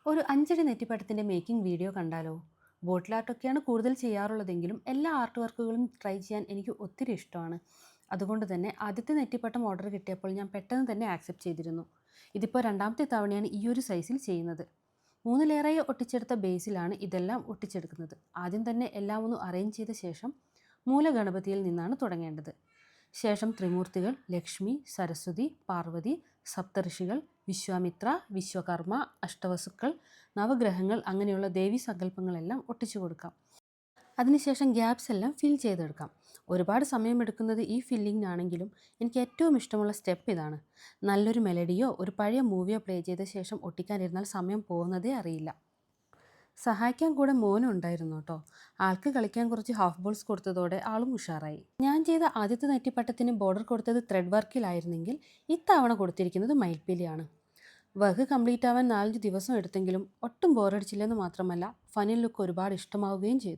ഒരു 5 നെറ്റിപ്പട്ടത്തിൻ്റെ making video കണ്ടാലോ? ബോട്ടിൽ ആർട്ടൊക്കെയാണ് കൂടുതൽ ചെയ്യാറുള്ളതെങ്കിലും എല്ലാ ആർട്ട് വർക്കുകളും ട്രൈ ചെയ്യാൻ എനിക്ക് ഒത്തിരി ഇഷ്ടമാണ്. അതുകൊണ്ട് തന്നെ ആദ്യത്തെ നെറ്റിപ്പട്ടം ഓർഡർ കിട്ടിയപ്പോൾ ഞാൻ പെട്ടെന്ന് തന്നെ ആക്സെപ്റ്റ് ചെയ്തിരുന്നു. ഇതിപ്പോൾ രണ്ടാമത്തെ തവണയാണ് ഈ ഒരു സൈസിൽ ചെയ്യുന്നത്. 3 ലെയറായി ഒട്ടിച്ചെടുത്ത ബേസിലാണ് ഇതെല്ലാം ഒട്ടിച്ചെടുക്കുന്നത്. ആദ്യം തന്നെ എല്ലാം ഒന്ന് അറേഞ്ച് ചെയ്ത ശേഷം മൂലഗണപതിയിൽ നിന്നാണ് തുടങ്ങേണ്ടത്. ശേഷം ത്രിമൂർത്തികൾ, ലക്ഷ്മി, സരസ്വതി, പാർവതി, സപ്തഋഷികൾ, വിശ്വാമിത്ര, വിശ്വകർമ്മ, അഷ്ടവസുക്കൾ, നവഗ്രഹങ്ങൾ അങ്ങനെയുള്ള ദേവീ സങ്കല്പങ്ങളെല്ലാം ഒട്ടിച്ചു കൊടുക്കാം. അതിനുശേഷം ഗ്യാപ്സ് എല്ലാം ഫിൽ ചെയ്തെടുക്കാം. ഒരുപാട് സമയമെടുക്കുന്നത് ഈ ഫില്ലിങ്ങിനാണെങ്കിലും എനിക്ക് ഏറ്റവും ഇഷ്ടമുള്ള സ്റ്റെപ്പ് ഇതാണ്. നല്ലൊരു മെലഡിയോ ഒരു പഴയ മൂവിയോ പ്ലേ ചെയ്ത ശേഷം ഒട്ടിക്കാനിരുന്നാൽ സമയം പോകുന്നതേ അറിയില്ല. സഹായിക്കാൻ കൂടെ മോനും ഉണ്ടായിരുന്നു കേട്ടോ. ആൾക്ക് കളിക്കാൻ കുറച്ച് ഹാഫ് ബോൾസ് കൊടുത്തതോടെ ആളും ഉഷാറായി. ഞാൻ ചെയ്ത ആദ്യത്തെ നെറ്റിപ്പട്ടത്തിന് ബോർഡർ കൊടുത്തത് ത്രെഡ് വർക്കിലായിരുന്നെങ്കിൽ ഇത്തവണ കൊടുത്തിരിക്കുന്നത് മയിൽപ്പീലിയാണ്. വർക്ക് കംപ്ലീറ്റ് ആവാൻ 4-5 ദിവസം എടുത്തെങ്കിലും ഒട്ടും ബോറടിച്ചില്ലെന്ന് മാത്രമല്ല ഫനിൽ ലുക്ക് ഒരുപാട് ഇഷ്ടമാവുകയും ചെയ്തു.